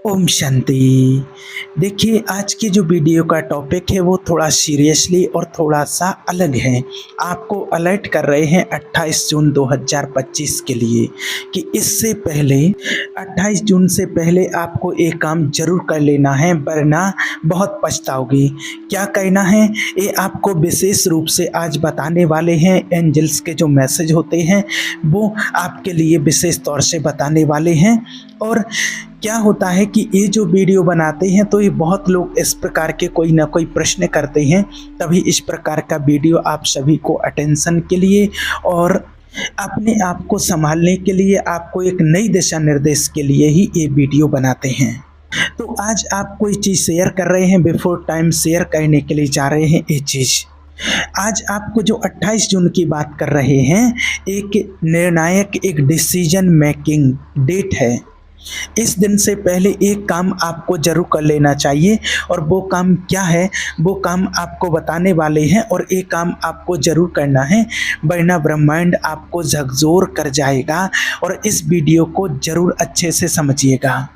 ओम शांति। देखिए, आज की जो वीडियो का टॉपिक है वो थोड़ा सीरियसली और थोड़ा-सा अलग है। आपको अलर्ट कर रहे हैं 28 जून 2025 के लिए कि इससे पहले 28 जून से पहले आपको एक काम ज़रूर कर लेना है, वरना बहुत पछताओगे। क्या करना है, ये आपको विशेष रूप से आज बताने वाले हैं। एंजल्स के जो मैसेज होते हैं वो आपके लिए विशेष तौर से बताने वाले हैं। और क्या होता है कि ये जो वीडियो बनाते हैं तो ये बहुत लोग इस प्रकार के कोई ना कोई प्रश्न करते हैं, तभी इस प्रकार का वीडियो आप सभी को अटेंशन के लिए और अपने आप को संभालने के लिए, आपको एक नई दिशा निर्देश के लिए ही ये वीडियो बनाते हैं। तो आज आप कोई चीज़ शेयर कर रहे हैं, बिफोर टाइम शेयर करने के लिए जा रहे हैं ये चीज़। आज आपको जो 28 जून की बात कर रहे हैं, एक निर्णायक, एक डिसीजन मेकिंग डेट है। इस दिन से पहले एक काम आपको ज़रूर कर लेना चाहिए, और वो काम क्या है वो काम आपको बताने वाले हैं। और एक काम आपको ज़रूर करना है, वरना ब्रह्मांड आपको झकझोर कर जाएगा। और इस वीडियो को ज़रूर अच्छे से समझिएगा।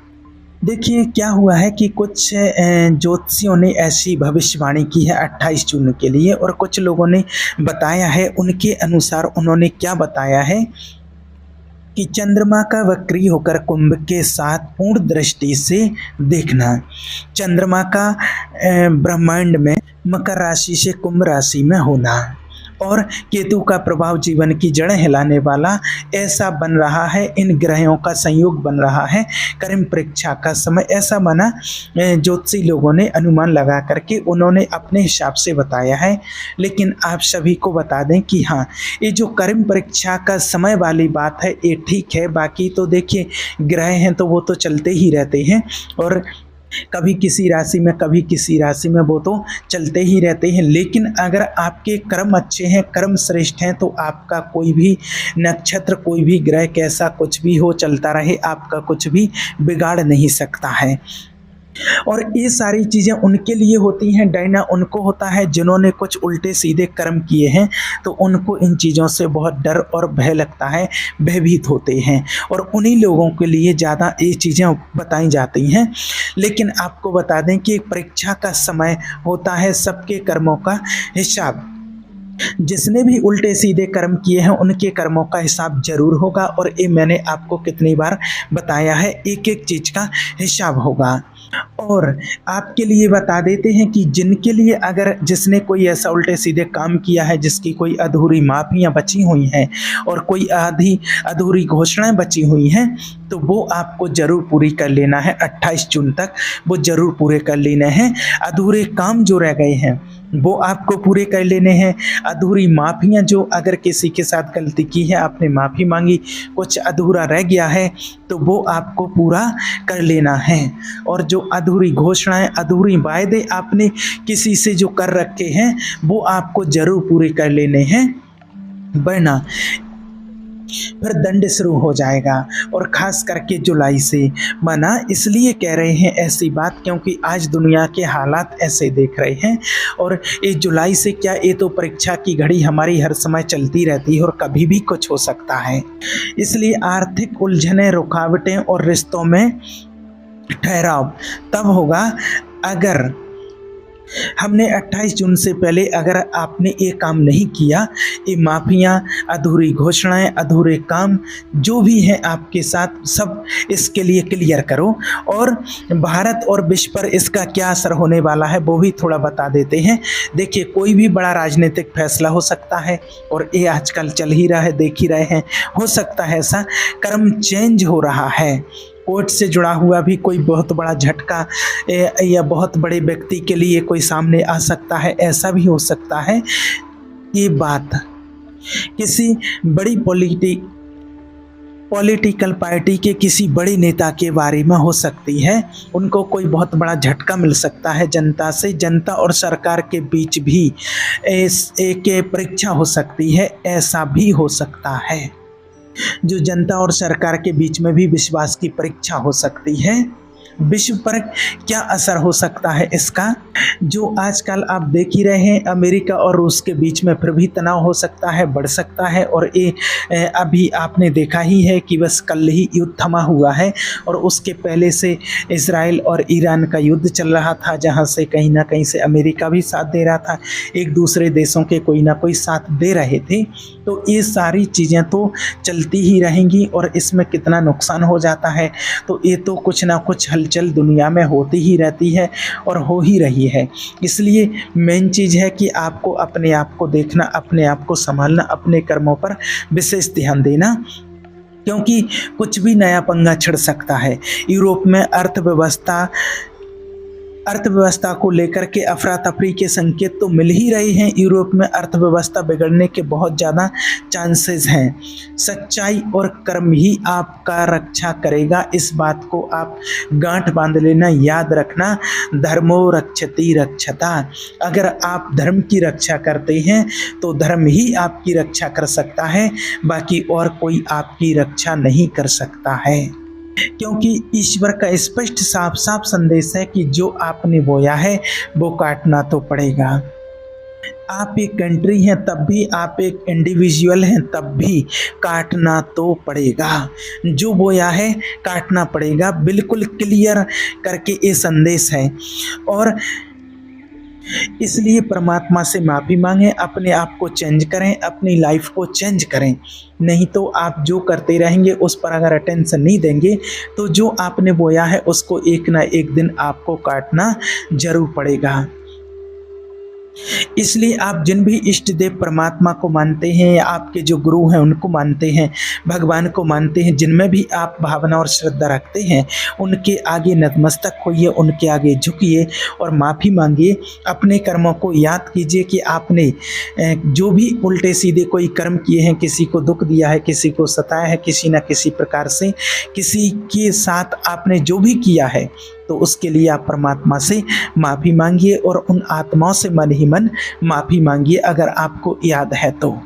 देखिए, क्या हुआ है कि कुछ ज्योतिषियों ने ऐसी भविष्यवाणी की है 28 जून के लिए, और कुछ लोगों ने बताया है। उनके अनुसार उन्होंने क्या बताया है कि चंद्रमा का वक्री होकर कुंभ के साथ पूर्ण दृष्टि से देखना। चंद्रमा का ब्रह्मांड में मकर राशि से कुंभ राशि में होना, और केतु का प्रभाव जीवन की जड़ें हिलाने वाला ऐसा बन रहा है। इन ग्रहों का संयोग बन रहा है। कर्म परीक्षा का समय ऐसा बना, ज्योतिषी लोगों ने अनुमान लगा करके उन्होंने अपने हिसाब से बताया है। लेकिन आप सभी को बता दें कि हाँ, ये जो कर्म परीक्षा का समय वाली बात है ये ठीक है। बाकी तो देखिए, ग्रह हैं तो वो तो चलते ही रहते हैं, और कभी किसी राशि में कभी किसी राशि में वो तो चलते ही रहते हैं। लेकिन अगर आपके कर्म अच्छे हैं, कर्म श्रेष्ठ हैं, तो आपका कोई भी नक्षत्र, कोई भी ग्रह, कैसा कुछ भी हो, चलता रहे, आपका कुछ भी बिगाड़ नहीं सकता है। और ये सारी चीज़ें उनके लिए होती हैं, डरना उनको होता है जिन्होंने कुछ उल्टे सीधे कर्म किए हैं। तो उनको इन चीज़ों से बहुत डर और भय लगता है, भयभीत होते हैं, और उन्हीं लोगों के लिए ज़्यादा ये चीज़ें बताई जाती हैं। लेकिन आपको बता दें कि एक परीक्षा का समय होता है, सबके कर्मों का हिसाब। जिसने भी उल्टे सीधे कर्म किए हैं उनके कर्मों का हिसाब जरूर होगा। और ये मैंने आपको कितनी बार बताया है, एक एक चीज़ का हिसाब होगा। और आपके लिए बता देते हैं कि जिनके लिए, अगर जिसने कोई ऐसा उल्टे सीधे काम किया है, जिसकी कोई अधूरी माफियाँ बची हुई हैं और कोई आधी अधूरी घोषणाएं बची हुई हैं, तो वो आपको ज़रूर पूरी कर लेना है। 28 जून तक वो ज़रूर पूरे कर लेने हैं। अधूरे काम जो रह गए हैं वो आपको पूरे कर लेने हैं। अधूरी माफ़ियाँ, जो अगर किसी के साथ गलती की है, आपने माफ़ी मांगी, कुछ अधूरा रह गया है, तो वो आपको पूरा कर लेना है। और जो अधूरी घोषणाएं, अधूरी वायदे आपने किसी से जो कर रखे हैं, वो आपको ज़रूर पूरे कर लेने हैं, वरना फिर दंड शुरू हो जाएगा। और ख़ास करके जुलाई से मना इसलिए कह रहे हैं ऐसी बात, क्योंकि आज दुनिया के हालात ऐसे देख रहे हैं। और ये जुलाई से क्या, ये तो परीक्षा की घड़ी हमारी हर समय चलती रहती है और कभी भी कुछ हो सकता है। इसलिए आर्थिक उलझनें, रुकावटें और रिश्तों में ठहराव तब होगा अगर हमने 28 जून से पहले, अगर आपने ये काम नहीं किया, ये माफियाँ, अधूरी घोषणाएं, अधूरे काम जो भी हैं आपके साथ, सब इसके लिए क्लियर करो। और भारत और विश्व पर इसका क्या असर होने वाला है वो भी थोड़ा बता देते हैं। देखिए, कोई भी बड़ा राजनीतिक फैसला हो सकता है, और ये आजकल चल ही रहा है, देख ही रहे हैं। हो सकता है ऐसा, कर्म चेंज हो रहा है, कोर्ट से जुड़ा हुआ भी कोई बहुत बड़ा झटका या बहुत बड़े व्यक्ति के लिए कोई सामने आ सकता है। ऐसा भी हो सकता है ये बात किसी बड़ी पॉलिटिकल पार्टी के किसी बड़े नेता के बारे में हो सकती है। उनको कोई बहुत बड़ा झटका मिल सकता है जनता से। जनता और सरकार के बीच भी एक परीक्षा हो सकती है, ऐसा भी हो सकता है। जो जनता और सरकार के बीच में भी विश्वास की परीक्षा हो सकती है। विश्व पर क्या असर हो सकता है इसका, जो आजकल आप देख ही रहे हैं, अमेरिका और रूस के बीच में फिर भी तनाव हो सकता है, बढ़ सकता है। और ये अभी आपने देखा ही है कि बस कल ही युद्ध थमा हुआ है, और उसके पहले से इजराइल और ईरान का युद्ध चल रहा था, जहां से कहीं ना कहीं से अमेरिका भी साथ दे रहा था, एक दूसरे देशों के कोई ना कोई साथ दे रहे थे। तो ये सारी चीज़ें तो चलती ही रहेंगी, और इसमें कितना नुकसान हो जाता है तो ये तो कुछ ना कुछ हलचल दुनिया में होती ही रहती है और हो ही रही है। इसलिए मेन चीज़ है कि आपको अपने आप को देखना, अपने आप को संभालना, अपने कर्मों पर विशेष ध्यान देना, क्योंकि कुछ भी नया पंगा छिड़ सकता है। यूरोप में अर्थव्यवस्था को लेकर के अफरा तफरी के संकेत तो मिल ही रहे हैं। यूरोप में अर्थव्यवस्था बिगड़ने के बहुत ज़्यादा चांसेस हैं। सच्चाई और कर्म ही आपका रक्षा करेगा, इस बात को आप गांठ बांध लेना, याद रखना। धर्मो रक्षति रक्षता। अगर आप धर्म की रक्षा करते हैं तो धर्म ही आपकी रक्षा कर सकता है, बाकी और कोई आपकी रक्षा नहीं कर सकता है। क्योंकि ईश्वर का स्पष्ट साफ साफ संदेश है कि जो आपने बोया है वो काटना तो पड़ेगा। आप एक कंट्री हैं तब भी, आप एक इंडिविजुअल हैं तब भी काटना तो पड़ेगा। जो बोया है काटना पड़ेगा, बिल्कुल क्लियर करके ये संदेश है। और इसलिए परमात्मा से माफ़ी मांगें, अपने आप को चेंज करें, अपनी लाइफ को चेंज करें। नहीं तो आप जो करते रहेंगे उस पर अगर अटेंशन नहीं देंगे तो जो आपने बोया है उसको एक ना एक दिन आपको काटना जरूर पड़ेगा। इसलिए आप जिन भी इष्ट देव परमात्मा को मानते हैं, या आपके जो गुरु हैं उनको मानते हैं, भगवान को मानते हैं, जिनमें भी आप भावना और श्रद्धा रखते हैं, उनके आगे नतमस्तक होइए, उनके आगे झुकिए और माफ़ी मांगिए। अपने कर्मों को याद कीजिए कि आपने जो भी उल्टे सीधे कोई कर्म किए हैं, किसी को दुख दिया है, किसी को सताया है, किसी न किसी प्रकार से किसी के साथ आपने जो भी किया है, तो उसके लिए आप परमात्मा से माफ़ी मांगिए और उन आत्माओं से मन ही मन माफ़ी मांगिए अगर आपको याद है तो।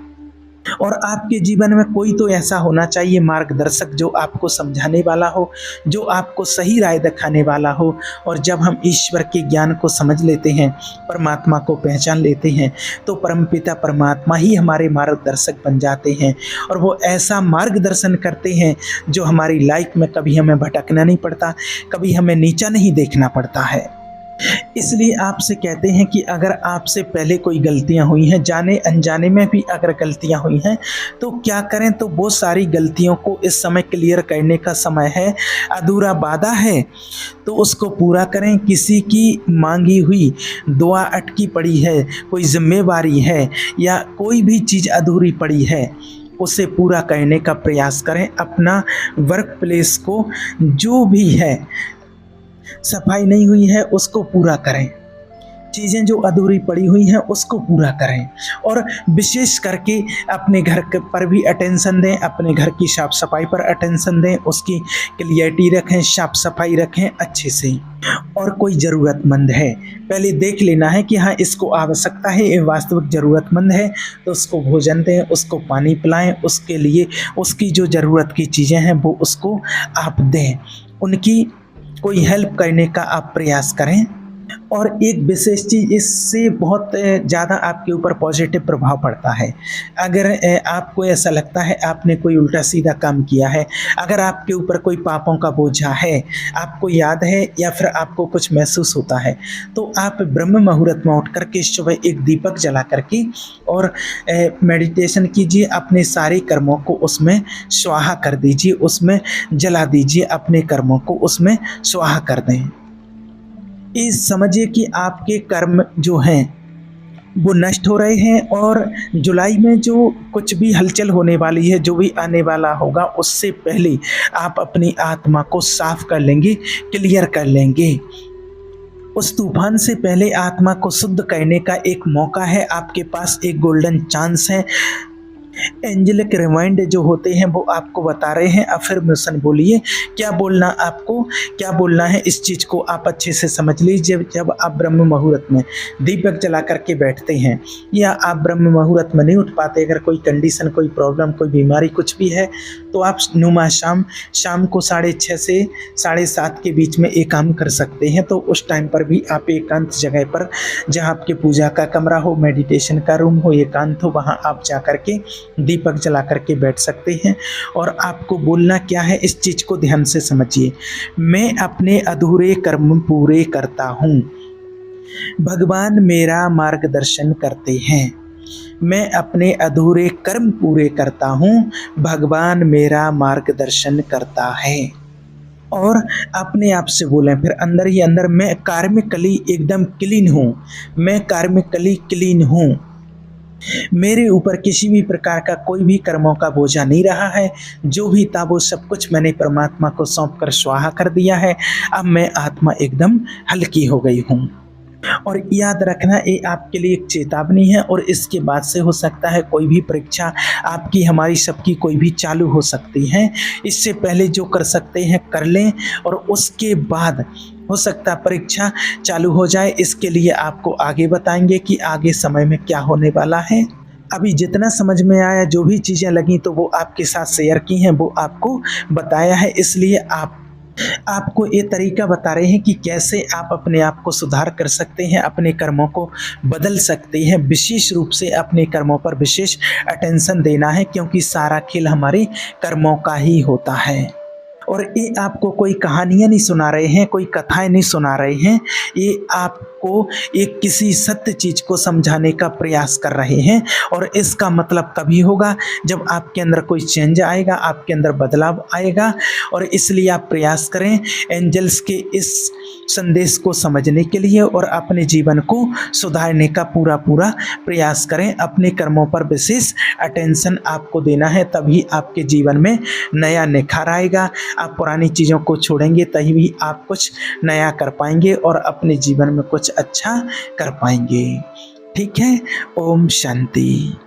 और आपके जीवन में कोई तो ऐसा होना चाहिए मार्गदर्शक, जो आपको समझाने वाला हो, जो आपको सही राय दिखाने वाला हो। और जब हम ईश्वर के ज्ञान को समझ लेते हैं, परमात्मा को पहचान लेते हैं, तो परमपिता परमात्मा ही हमारे मार्गदर्शक बन जाते हैं। और वो ऐसा मार्गदर्शन करते हैं जो हमारी लाइफ में कभी हमें भटकना नहीं पड़ता, कभी हमें नीचा नहीं देखना पड़ता है। इसलिए आपसे कहते हैं कि अगर आपसे पहले कोई गलतियां हुई हैं, जाने अनजाने में भी अगर गलतियां हुई हैं, तो क्या करें, तो वो सारी गलतियों को इस समय क्लियर करने का समय है। अधूरा वादा है तो उसको पूरा करें। किसी की मांगी हुई दुआ अटकी पड़ी है, कोई जिम्मेवारी है या कोई भी चीज़ अधूरी पड़ी है, उसे पूरा करने का प्रयास करें। अपना वर्क प्लेस को जो भी है, सफाई नहीं हुई है उसको पूरा करें, चीज़ें जो अधूरी पड़ी हुई हैं उसको पूरा करें। और विशेष करके अपने घर पर भी अटेंशन दें, अपने घर की साफ़ सफाई पर अटेंशन दें, उसकी क्लियरिटी रखें, साफ़ सफाई रखें अच्छे से। और कोई ज़रूरतमंद है, पहले देख लेना है कि हाँ इसको आवश्यकता है, ये वास्तविक ज़रूरतमंद है, तो उसको भोजन दें, उसको पानी पिलाएं, उसके लिए उसकी जो ज़रूरत की चीज़ें हैं वो उसको आप दें, उनकी कोई हेल्प करने का आप प्रयास करें। और एक विशेष चीज़, इससे बहुत ज़्यादा आपके ऊपर पॉजिटिव प्रभाव पड़ता है। अगर आपको ऐसा लगता है आपने कोई उल्टा सीधा काम किया है, अगर आपके ऊपर कोई पापों का बोझा है, आपको याद है या फिर आपको कुछ महसूस होता है, तो आप ब्रह्म मुहूर्त में उठ करके सुबह एक दीपक जला करके और मेडिटेशन कीजिए, अपने सारे कर्मों को उसमें स्वाहा कर दीजिए, उसमें जला दीजिए, अपने कर्मों को उसमें स्वाहा कर दें। ये समझिए कि आपके कर्म जो हैं वो नष्ट हो रहे हैं, और जुलाई में जो कुछ भी हलचल होने वाली है, जो भी आने वाला होगा, उससे पहले आप अपनी आत्मा को साफ कर लेंगे, क्लियर कर लेंगे। उस तूफान से पहले आत्मा को शुद्ध करने का एक मौका है आपके पास, एक गोल्डन चांस है। एंजेलिक रिमाइंड जो होते हैं वो आपको बता रहे हैं अफर्मेशन बोलिए। क्या बोलना आपको, क्या बोलना है, इस चीज़ को आप अच्छे से समझ लीजिए। जब आप ब्रह्म मुहूर्त में दीपक जला करके बैठते हैं या आप ब्रह्म मुहूर्त में नहीं उठ पाते, अगर कोई कंडीशन, कोई प्रॉब्लम, कोई बीमारी कुछ भी है, तो आप नुमा शाम को 6:30 से 7:30 के बीच में एक काम कर सकते हैं। तो उस टाइम पर भी आप एकांत जगह पर, जहाँ आपके पूजा का कमरा हो, मेडिटेशन का रूम हो, एकांत हो, वहाँ आप जा कर के दीपक जला करके बैठ सकते हैं। और आपको बोलना क्या है, इस चीज़ को ध्यान से समझिए। मैं अपने अधूरे कर्म पूरे करता हूँ, भगवान मेरा मार्गदर्शन करते हैं। मैं अपने अधूरे कर्म पूरे करता हूँ, भगवान मेरा मार्गदर्शन करता है। और अपने आप से बोलें फिर अंदर ही अंदर, मैं कार्मिकली एकदम क्लीन हूँ, मैं कार्मिकली क्लीन हूँ। मेरे ऊपर किसी भी प्रकार का कोई भी कर्मों का बोझा नहीं रहा है। जो भी था वो सब कुछ मैंने परमात्मा को सौंप कर स्वाहा कर दिया है। अब मैं आत्मा एकदम हल्की हो गई हूँ। और याद रखना, ये आपके लिए एक चेतावनी है और इसके बाद से हो सकता है कोई भी परीक्षा आपकी, हमारी सबकी कोई भी चालू हो सकती है। इससे पहले जो कर सकते हैं कर लें, और उसके बाद हो सकता परीक्षा चालू हो जाए। इसके लिए आपको आगे बताएंगे कि आगे समय में क्या होने वाला है। अभी जितना समझ में आया, जो भी चीज़ें लगी तो वो आपके साथ शेयर की हैं, वो आपको बताया है। इसलिए आपको ये तरीका बता रहे हैं कि कैसे आप अपने आप को सुधार कर सकते हैं, अपने कर्मों को बदल सकते हैं। विशेष रूप से अपने कर्मों पर विशेष अटेंशन देना है, क्योंकि सारा खेल हमारे कर्मों का ही होता है। और ये आपको कोई कहानियाँ नहीं सुना रहे हैं, कोई कथाएं नहीं सुना रहे हैं, ये आपको एक किसी सत्य चीज़ को समझाने का प्रयास कर रहे हैं। और इसका मतलब तभी होगा जब आपके अंदर कोई चेंज आएगा, आपके अंदर बदलाव आएगा। और इसलिए आप प्रयास करें एंजल्स के इस संदेश को समझने के लिए और अपने जीवन को सुधारने का पूरा प्रयास करें। अपने कर्मों पर विशेष अटेंशन आपको देना है, तभी आपके जीवन में नया निखार आएगा। आप पुरानी चीज़ों को छोड़ेंगे तभी भी आप कुछ नया कर पाएंगे और अपने जीवन में कुछ अच्छा कर पाएंगे। ठीक है, ओम शांति।